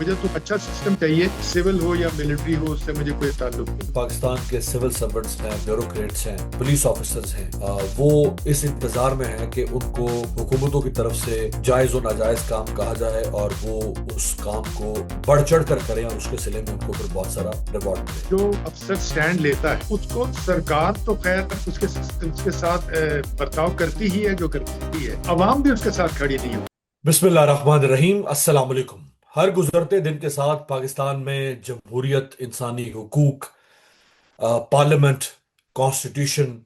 मुझे तो अच्छा सिस्टम चाहिए, सिविल हो या मिलिट्री हो, उससे मुझे कोई ताल्लुक नहीं। पाकिस्तान के सिविल सर्वेंट्स हैं, ब्यूरोक्रेट्स हैं, पुलिस ऑफिसर्स हैं, वो इस इंतजार में हैं कि उनको हुकूमतों की तरफ से जायज और नाजायज काम कहा जाए और वो उस काम को बढ़ चढ़ कर करें और उसके सिले में उनको फिर बहुत सारा रिवॉर्ड मिले। जो अफसर स्टैंड लेता है उसको सरकार तो खैर उसके साथ बर्ताव करती ही है, जो करती है। अवाम भी उसके साथ खड़ी नहीं होती। बिस्मिल्लाह रहमान रहीम, अस्सलाम वालेकुम। हर गुजरते दिन के साथ पाकिस्तान में जमहूरियत, इंसानी हुकूक, पार्लियामेंट, कॉन्स्टिट्यूशन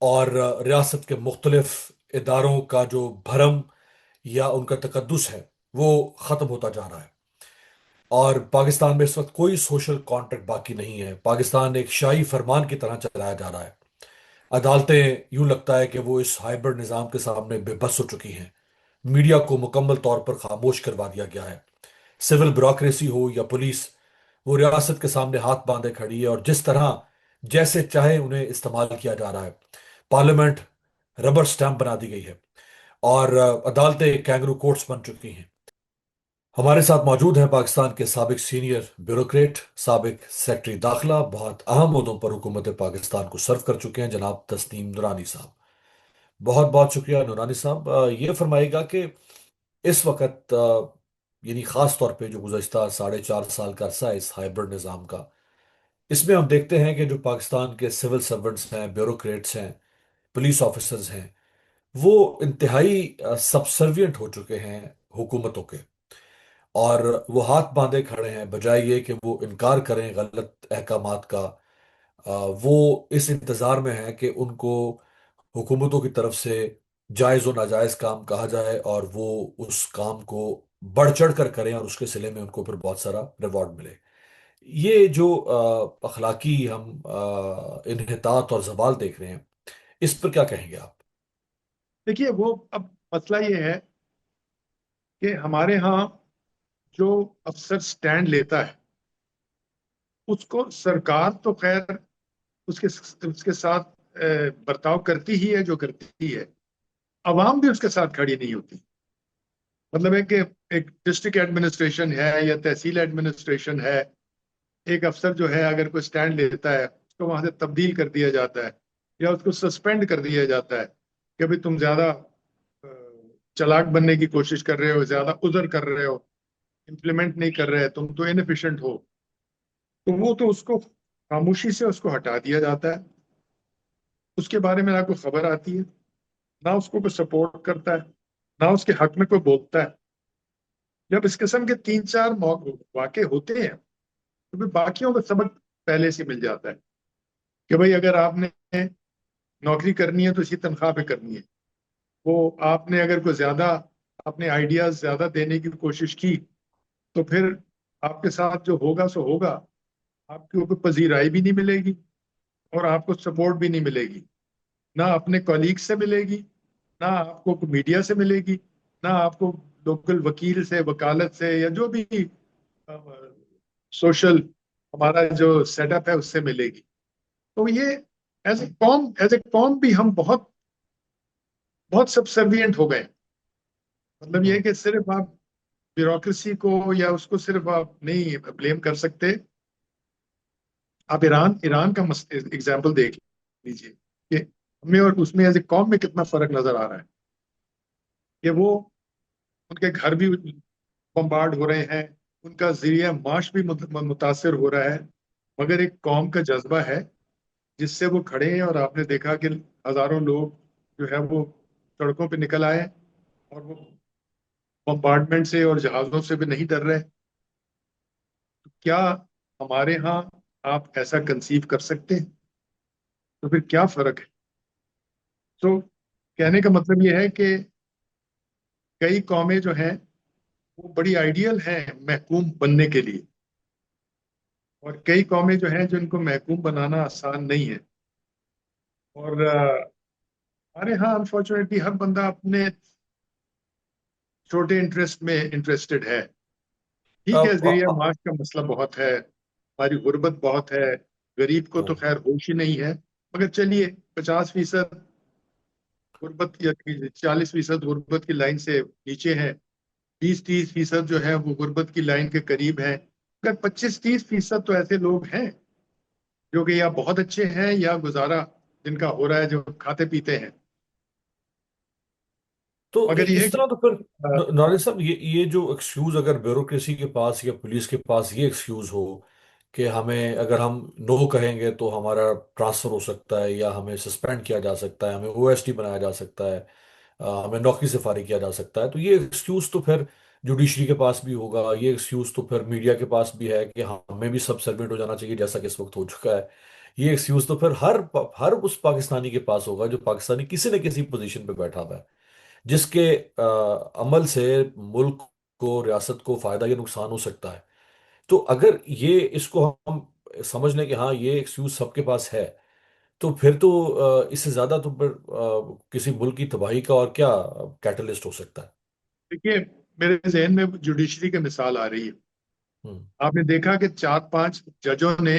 और रियासत के मुख्तलिफ इदारों का जो भरम या उनका तकद्दुस है वो ख़त्म होता जा रहा है। और पाकिस्तान में इस वक्त कोई सोशल कॉन्ट्रैक्ट बाकी नहीं है। पाकिस्तान एक शाही फरमान की तरह चलाया जा रहा है। अदालतें यूं लगता है कि वो इस हाइब्रिड निज़ाम के सामने बेबस हो चुकी हैं। मीडिया को मुकम्मल तौर पर खामोश करवा दिया गया है। सिविल ब्यूरोक्रेसी हो या पुलिस, वो रियासत के सामने हाथ बांधे खड़ी है और जिस तरह जैसे चाहे उन्हें इस्तेमाल किया जा रहा है। पार्लियामेंट रबर स्टैंप बना दी गई है और अदालतें कैंगरू कोर्ट्स बन चुकी हैं। हमारे साथ मौजूद हैं पाकिस्तान के साबिक सीनियर ब्यूरोक्रेट, साबिक सेक्रेटरी दाखिला, बहुत अहम ओहदों पर हुकूमत पाकिस्तान को सर्व कर चुके हैं, जनाब तस्नीम नूरानी साहब। बहुत बहुत शुक्रिया नूरानी साहब। ये फरमाइएगा कि इस वक्त यानी खास तौर पे जो गुज़श्ता 4.5 साल का अरसा है इस हाइब्रिड निज़ाम का, इसमें हम देखते हैं कि जो पाकिस्तान के सिविल सर्वेंट्स हैं, ब्यूरोक्रेट्स हैं, पुलिस ऑफिसर्स हैं, वो इंतहाई सबसर्वियंट हो चुके हैं हुकूमतों के। और वो हाथ बांधे खड़े हैं, बजाय ये कि वो इनकार करें गलत अहकामात का। वो इस इंतज़ार में हैं कि उनको हुकूमतों की तरफ से जायज़ और नाजायज़ काम कहा जाए और वो उस काम को बढ़ चढ़ कर करें और उसके सिले में उनको फिर बहुत सारा रिवॉर्ड मिले। ये जो अखलाकी हम इन्हितात और जवाल देख रहे हैं, इस पर क्या कहेंगे आप? देखिए, वो अब मसला ये है कि हमारे यहाँ जो अफसर स्टैंड लेता है उसको सरकार तो खैर उसके उसके साथ बर्ताव करती ही है, जो करती है। अवाम भी उसके साथ खड़ी नहीं होती। मतलब है कि एक डिस्ट्रिक्ट एडमिनिस्ट्रेशन है या तहसील एडमिनिस्ट्रेशन है, एक अफसर जो है अगर कोई स्टैंड लेता है उसको वहां से तब्दील कर दिया जाता है या उसको सस्पेंड कर दिया जाता है कि भाई तुम ज्यादा चालाक बनने की कोशिश कर रहे हो, ज्यादा उधर कर रहे हो, इम्प्लीमेंट नहीं कर रहे, तुम तो इनएफिशिएंट हो। तो वो तो उसको खामोशी से उसको हटा दिया जाता है। उसके बारे में ना कोई खबर आती है, ना उसको कोई सपोर्ट करता है, ना उसके हक में कोई बोलता है। जब इस किस्म के तीन चार वाक़े होते हैं तो फिर बाकियों को सबक पहले से मिल जाता है कि भाई अगर आपने नौकरी करनी है तो इसी तनख्वाह पे करनी है। वो आपने अगर कोई ज्यादा अपने आइडियाज ज्यादा देने की कोशिश की तो फिर आपके साथ जो होगा सो होगा। आपकी कोई पजीराई भी नहीं मिलेगी और आपको सपोर्ट भी नहीं मिलेगी, ना अपने कॉलीग से मिलेगी, ना आपको मीडिया से मिलेगी, ना आपको लोकल वकील से, वकालत से, या जो भी सोशल हमारा जो सेटअप है उससे मिलेगी। तो ये एज ए कॉम भी हम बहुत बहुत सबसर्विएंट हो गए। मतलब ये है हम्म। कि सिर्फ आप ब्यूरोक्रेसी को या उसको सिर्फ आप नहीं ब्लेम कर सकते। आप ईरान ईरान का एग्जाम्पल देख लीजिए कि हमें और उसमें एज ए कॉम में कितना फर्क नजर आ रहा है कि वो उनके घर भी बम्बार्ड हो रहे हैं, उनका जरिया माश भी मुतासर हो रहा है, मगर एक कौम का जज्बा है जिससे वो खड़े हैं। और आपने देखा कि हजारों लोग जो है वो सड़कों पे निकल आए और वो बम्बार्डमेंट से और जहाजों से भी नहीं डर रहे। क्या हमारे यहाँ आप ऐसा कंसीव कर सकते हैं? तो फिर क्या फर्क है? तो कहने का मतलब ये है कि कई कौमें जो हैं वो बड़ी आइडियल हैं महकूम बनने के लिए, और कई कौमें जो हैं जिनको महकूम बनाना आसान नहीं है। और हमारे यहाँ अनफॉर्चुनेटली हर बंदा अपने छोटे इंटरेस्ट में इंटरेस्टेड है। ठीक है, अब जरिया माश का मसला बहुत है, हमारी गुर्बत बहुत है, गरीब को तो खैर होश ही नहीं है। मगर चलिए, 50% गुर्बत या 40% गुर्बत की लाइन से नीचे है, 20-30% जो है वो गुर्बत की लाइन के करीब है। अगर 25-30% तो ऐसे लोग हैं जो कि या बहुत अच्छे हैं या गुजारा जिनका हो रहा है, जो खाते पीते हैं। तो मगर ये है इस कि तरह तो फिर अ, नॉलेज साहब, ये जो एक्सक्यूज अगर ब्यूरोक्रेसी के पास या पुलिस के पास ये एक्सक्यूज हो कि हमें, अगर हम नो कहेंगे तो हमारा ट्रांसफर हो सकता है, या हमें सस्पेंड किया जा सकता है, हमें ओएसडी बनाया जा सकता है, हमें नौकरी से फारिग किया जा सकता है, तो ये एक्सक्यूज तो फिर जुडिशरी के पास भी होगा, ये एक्सक्यूज तो फिर मीडिया के पास भी है कि हमें भी सब सर्वेंट हो जाना चाहिए जैसा कि इस वक्त हो चुका है। ये एक्सक्यूज तो फिर हर उस पाकिस्तानी के पास होगा जो पाकिस्तानी किसी न किसी पोजीशन पे बैठा हुआ है, जिसके अमल से मुल्क को, रियासत को फायदा या नुकसान हो सकता है। तो अगर ये इसको हम समझ लें कि हाँ ये एक्सक्यूज सबके पास है, तो फिर तो इससे ज्यादा तो फिर किसी मुल्क की तबाही का और क्या कैटलिस्ट हो सकता है। देखिए, मेरे जहन में जुडिशरी की मिसाल आ रही है। हम्म। आपने देखा कि 4-5 जजों ने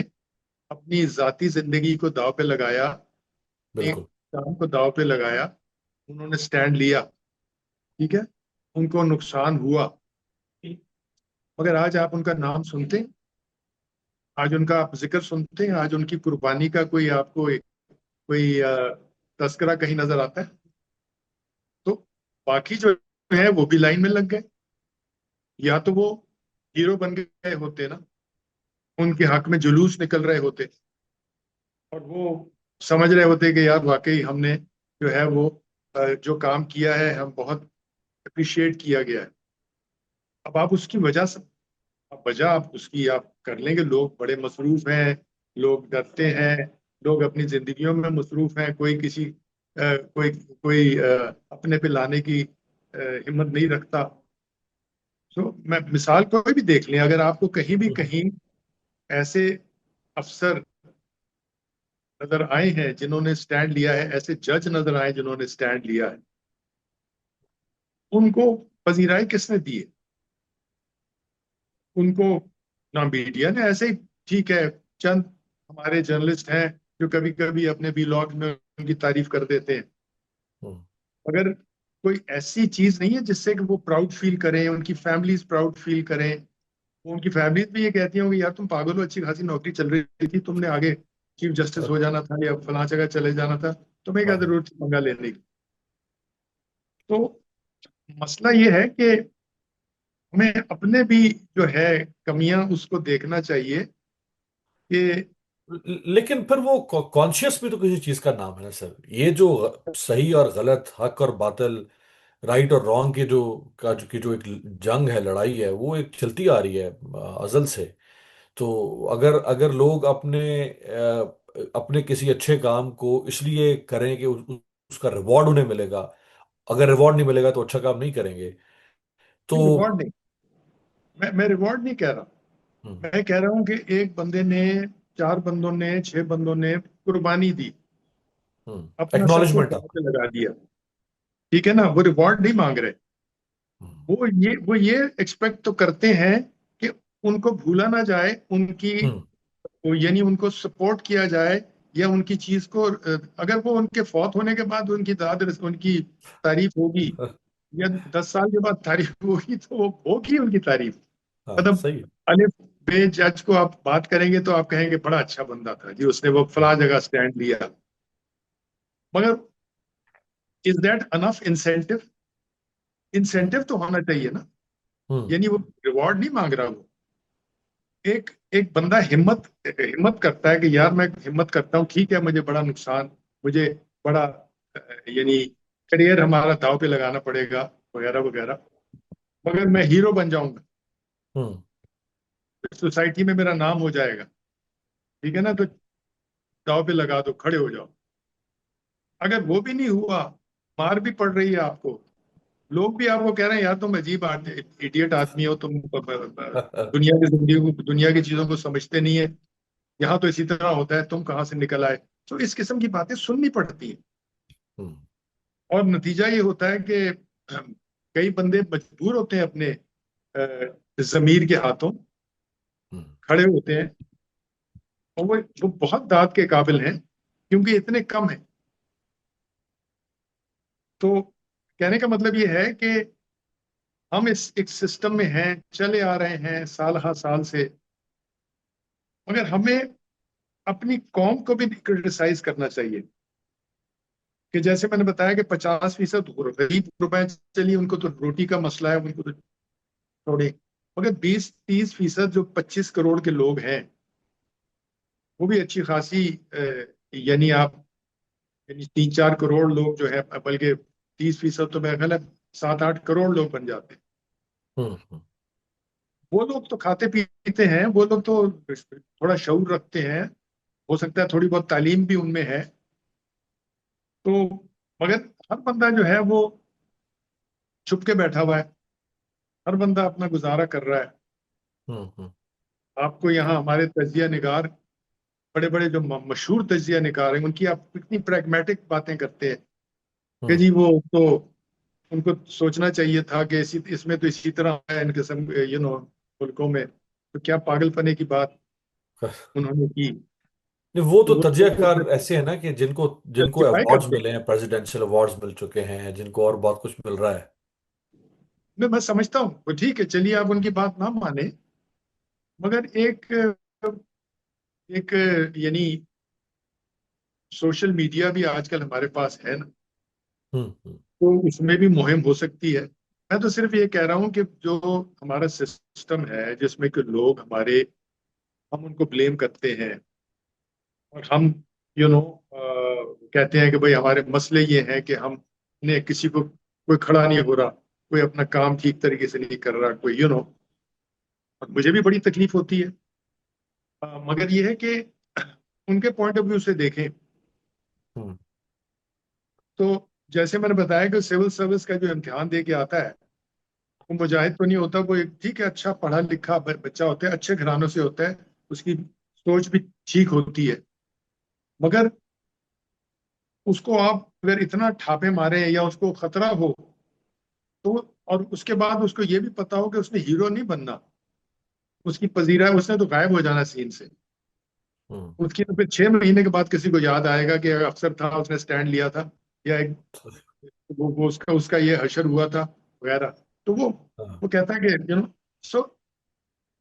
अपनी जाती जिंदगी को दांव पे लगाया, अपने बिल्कुल। काम को दांव पे लगाया, उन्होंने स्टैंड लिया। ठीक है, उनको नुकसान हुआ, मगर आज आप उनका नाम सुनते हैं, आज उनका आप जिक्र सुनते हैं, आज उनकी कुर्बानी का कोई आपको कोई तस्करा कहीं नजर आता है? तो बाकी जो है वो भी लाइन में लग गए। या तो वो हीरो बन गए होते ना, उनके हक में जुलूस निकल रहे होते, और वो समझ रहे होते कि यार वाकई हमने जो है वो जो काम किया है हम बहुत अप्रिशिएट किया गया है। अब आप उसकी वजह से, अब वजह आप उसकी आप कर लेंगे, लोग बड़े मसरूफ हैं, लोग डरते हैं, लोग अपनी जिंदगियों में मसरूफ हैं, कोई किसी कोई कोई अपने पे लाने की हिम्मत नहीं रखता। तो मैं मिसाल कोई भी देख लें, अगर आपको कहीं भी हम्म। कहीं ऐसे अफसर नजर आए हैं जिन्होंने स्टैंड लिया है, ऐसे जज नजर आए जिन्होंने स्टैंड लिया है, उनको पजीराई किसने दी है? उनको ना मीडिया ने, ऐसे ही ठीक है, चंद हमारे जर्नलिस्ट हैं जो कभी कभी अपने व्लॉग में उनकी तारीफ कर देते हैं। हम्म। अगर कोई ऐसी चीज नहीं है जिससे कि वो प्राउड फील करें, उनकी फैमिलीज प्राउड फील करें, वो उनकी फैमिलीज भी ये कहती होंगी यार तुम पागल हो, अच्छी खासी नौकरी चल रही थी, तुमने आगे चीफ जस्टिस हो जाना था या फलां जगह चले जाना था, तुम्हें क्या हाँ। जरूरत थी पंगा लेने की? तो मसला ये है कि हमें अपने भी जो है कमियां उसको देखना चाहिए कि लेकिन फिर वो कॉन्शियस भी तो किसी चीज का नाम है ना सर। ये जो सही और गलत, हक और बातिल, राइट और रॉन्ग के जो की जो एक जंग है, लड़ाई है, वो एक चलती आ रही है अजल से। तो अगर अगर लोग अपने किसी अच्छे काम को इसलिए करें कि उसका रिवॉर्ड उन्हें मिलेगा, अगर रिवॉर्ड नहीं मिलेगा तो अच्छा काम नहीं करेंगे। तो रिवॉर्ड नहीं, मैं रिवॉर्ड नहीं कह रहा। हम्म। मैं कह रहा हूं कि एक बंदे ने, 4 बंदों ने, 6 बंदों ने कुर्बानी दी, अपना सब कुछ एक्नॉलेजमेंट दांव आपका। पे लगा दिया। ठीक है ना, वो रिवॉर्ड नहीं मांग रहे। हम्म। वो ये एक्सपेक्ट तो करते हैं कि उनको भूला ना जाए, उनकी हम्म। यानी उनको सपोर्ट किया जाए, या उनकी चीज को अगर वो उनके फौत होने के बाद उनकी उनकी तारीफ होगी, या 10 साल के बाद तारीफ होगी, तो वो होगी उनकी तारीफ। हाँ मतलब सही है। अलिफ बे जज को आप बात करेंगे तो आप कहेंगे बड़ा अच्छा बंदा था जी, उसने वो फला हम्म। जगह स्टैंड लिया। मगर is that enough incentive? Incentive तो होना चाहिए ना। हम्म। यानी वो रिवॉर्ड नहीं मांग रहा, वो एक एक बंदा हिम्मत हिम्मत करता है कि यार मैं हिम्मत करता हूँ, ठीक है मुझे बड़ा नुकसान, मुझे बड़ा यानी करियर हमारा दांव पे लगाना पड़ेगा, वगैरह वगैरह, मगर मैं हीरो बन जाऊंगा, हम्म। सोसाइटी में मेरा नाम हो जाएगा। ठीक है ना, तो दांव पे लगा दो, खड़े हो जाओ। अगर वो भी नहीं हुआ, मार भी पड़ रही है आपको, लोग भी आपको कह रहे हैं यार तुम अजीब इडियट आदमी हो, तुम दुनिया की जिंदगी को, दुनिया की चीजों को समझते नहीं है, यहाँ तो इसी तरह होता है, तुम कहाँ से निकल आए? तो इस किस्म की बातें सुननी पड़ती हैं। हम्म। और नतीजा ये होता है कि कई बंदे मजबूर होते हैं अपने जमीर के हाथों, हम्म। खड़े होते हैं, और वो बहुत दाद के काबिल हैं क्योंकि इतने कम हैं। तो कहने का मतलब ये है कि हम इस एक सिस्टम में हैं, चले आ रहे हैं साल हर साल से, मगर हमें अपनी कौम को भी क्रिटिसाइज करना चाहिए। कि जैसे मैंने बताया कि 50% गरीब गुरबा, चलिए उनको तो रोटी का मसला है, उनको तो थोड़े, मगर 20-30% जो 25 करोड़ के लोग हैं, वो भी अच्छी खासी यानी आप, यानी 3-4 करोड़ लोग जो है, बल्कि 30% तो मेरा ख्याल है 7-8 करोड़ लोग बन जाते हैं। हम्म। वो लोग तो खाते पीते हैं, वो लोग तो थोड़ा शऊर रखते हैं, हो सकता है थोड़ी बहुत तालीम भी उनमें है। तो मगर हर बंदा जो है वो छुप के बैठा हुआ है, हर बंदा अपना गुजारा कर रहा है। हम्म। आपको यहाँ हमारे तजिया निगार, बड़े बड़े जो मशहूर तजिया निगार हैं, उनकी आप इतनी प्रैग्मेटिक बातें करते हैं कि हम्म। जी वो तो, उनको सोचना चाहिए था कि इसी इसमें तो इसी तरह है इन किस्म मुल्कों में, तो क्या पागलपने की बात उन्होंने की। नहीं, वो तो तो वो तजज़ियाकार ऐसे है ना कि जिनको जिनको जस्टिफाई अवार्ड्स करते हैं। मिले हैं, प्रेसिडेंशियल अवार्ड्स मिल चुके हैं, जिनको और बहुत कुछ मिल रहा है। मैं समझता हूँ वो ठीक है, चलिए आप उनकी बात ना माने, मगर एक एक यानी सोशल मीडिया भी आजकल हमारे पास है ना, हम्म। तो उसमें भी मुहिम हो सकती है। मैं तो सिर्फ ये कह रहा हूँ कि जो हमारा सिस्टम है जिसमें कि लोग हमारे, हम उनको ब्लेम करते हैं, और हम कहते हैं कि भाई हमारे मसले ये हैं कि हमने किसी को, कोई खड़ा नहीं हो रहा, कोई अपना काम ठीक तरीके से नहीं कर रहा, कोई और मुझे भी बड़ी तकलीफ होती है। मगर ये है कि उनके पॉइंट ऑफ व्यू से देखें, हम्म। तो जैसे मैंने बताया कि सिविल सर्विस का जो इम्तिहान दे के आता है, वो मुजाहिद तो नहीं होता, वो एक ठीक है अच्छा पढ़ा लिखा बच्चा होता है, अच्छे घरानों से होता है, उसकी सोच भी ठीक होती है, मगर उसको आप अगर इतना ठापे मारे या उसको खतरा हो, तो और उसके बाद उसको ये भी पता हो कि उसने हीरो नहीं बनना, उसकी पजीरा है, उसने तो गायब हो जाना सीन से। हम्म। उसकी तो फिर 6 महीने के बाद किसी को याद आएगा कि अफसर था, उसने स्टैंड लिया था, या एक वो उसका उसका ये हशर हुआ था वगैरह। तो हाँ। वो कहता है कि so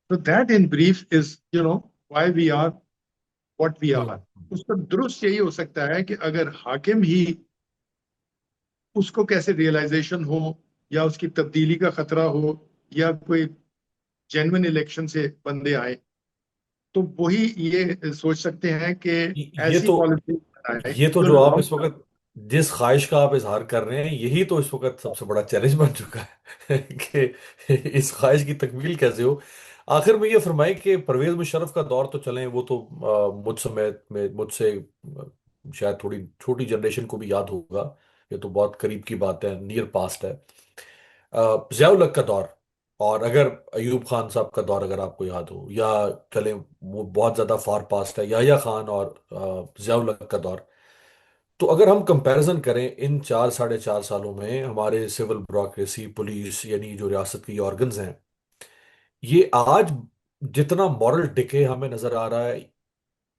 so that in brief is why we are what we are. Hmm. उसका दुरुस्त यही हो सकता है कि अगर हाकिम ही, उसको कैसे रियलाइजेशन हो, या उसकी तब्दीली का खतरा हो, या कोई जेन्युइन इलेक्शन से बंदे आए, तो वही ये सोच सकते हैं कि ये ऐसी तो पॉलिसी बनाए ये तो जो जो आप लॉन्ग इस टर्म। वक्त जिस ख्वाहिश का आप इजहार कर रहे हैं, यही तो इस वक्त सबसे बड़ा चैलेंज बन चुका है कि इस ख्वाहिश की तकमील कैसे हो। आखिर में ये फरमाए कि परवेज मुशर्रफ का दौर तो चले, वो तो मुझ समेत में मुझसे शायद थोड़ी छोटी जनरेशन को भी याद होगा। ये तो बहुत करीब की बात है, नियर पास्ट है। ज़ियाउल हक का दौर, और अगर अयूब खान साहब का दौर अगर आपको याद हो, या चले वो बहुत ज़्यादा फार पास्ट है, याह्या खान और ज़ियाउल हक का दौर। तो अगर हम कंपैरिजन करें इन 4 साढ़े 4 सालों में, हमारे सिविल ब्यूरोक्रेसी, पुलिस यानी जो रियासत के ऑर्गन्स हैं, ये आज जितना मॉरल डिके हमें नजर आ रहा है,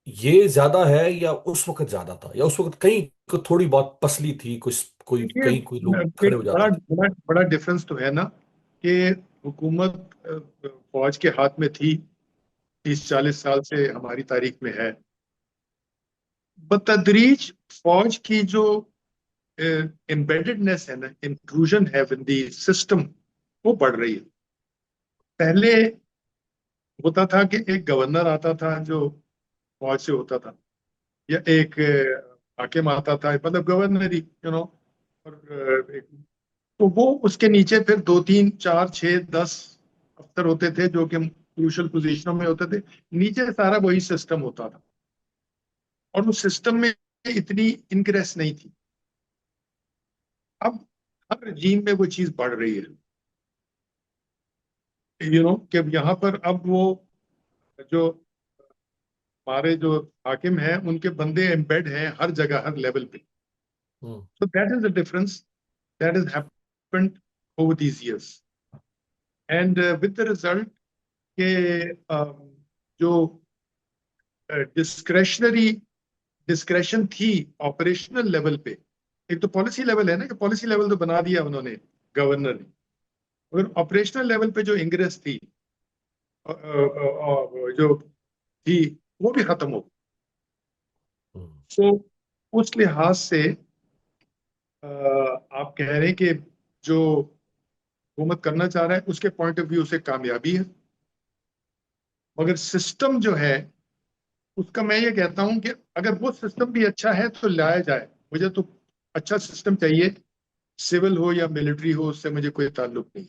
ये ज्यादा है या उस वक्त ज्यादा था, या उस वक्त कहीं थोड़ी बहुत पसली थी, कुछ कोई देखिए, कहीं कोई लोग खड़े एक हो बड़ा जाते थे। बड़ा बड़ा डिफरेंस तो है ना, कि हुकूमत फौज के हाथ में थी, 30-40 साल से हमारी तारीख में है। बतदरीज फौज की जो एम्बेडेडनेस है ना, इंक्लूजन है विद द सिस्टम, वो बढ़ रही है। पहले होता था कि एक गवर्नर आता था जो फौज से होता था, या एक हाकिम आता था, मतलब गवर्नर ही और तो वो उसके नीचे फिर 2-3-4-6-10 अफसर होते थे जो कि क्रूशल पोजीशनों में होते थे। नीचे सारा वही सिस्टम होता था, और उस सिस्टम में इतनी इंक्रेस नहीं थी। अब हर रजीम में वो चीज बढ़ रही है, कि यहाँ पर अब वो जो हमारे जो हाकिम हैं, उनके बंदे एम्बेड हैं हर जगह, हर लेवल पे। हम्म। So that is the difference that has happened over these years. And with the result के जो डिस्क्रेशनरी डिस्क्रेशन थी ऑपरेशनल लेवल पे, एक तो पॉलिसी लेवल है ना, कि पॉलिसी लेवल तो बना दिया उन्होंने, गवर्नर ने, मगर ऑपरेशनल लेवल पे जो इंग्रेस थी, जो थी, वो भी खत्म हो। हम्म। सो उस लिहाज से आप कह रहे हैं कि जो हुकूमत करना चाह रहा है उसके पॉइंट ऑफ व्यू से कामयाबी है, मगर सिस्टम जो है उसका मैं ये कहता हूं कि अगर वो सिस्टम भी अच्छा है तो लाया जाए। मुझे तो अच्छा सिस्टम चाहिए, सिविल हो या मिलिट्री हो, उससे मुझे कोई ताल्लुक नहीं।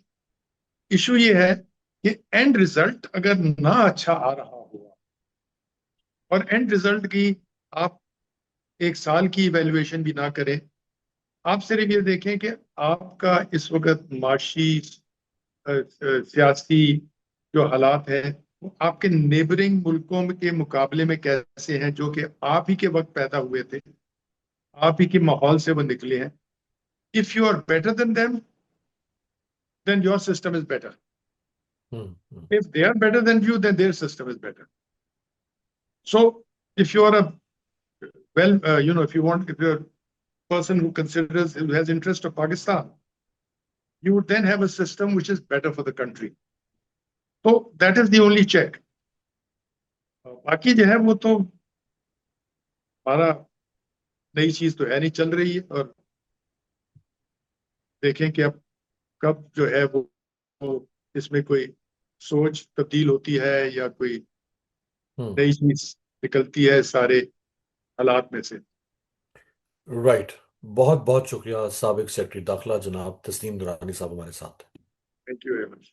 इशू ये है कि एंड रिजल्ट अगर ना अच्छा आ रहा हुआ, और एंड रिजल्ट की आप एक साल की इवेल्युएशन भी ना करें, आप सिर्फ ये देखें कि आपका इस वक्त माशी सियासी जो हालात है वो आपके नेबरिंग मुल्कों के मुकाबले में कैसे हैं, जो कि आप ही के वक्त पैदा हुए थे, आप ही के माहौल से वो निकले हैं। If you are better then your system is better. Hmm. If they are better than you, then their system is better. So if you are a well, if you want, if you're a person who considers, who has interest of Pakistan, you would then have a system which is better for the country. So that is the only check. बाकी जो है वो तो हमारा नई चीज तो है नहीं, चल रही है, और देखें कि अब कब जो है वो इसमें कोई सोच तब्दील होती है या कोई हम्म। नई चीज निकलती है सारे हालात में से। राइट। बहुत बहुत शुक्रिया साबिक सेक्रेटरी दाखिला जनाब तस्नीम दुरानी साहब हमारे साथ। Thank you very much.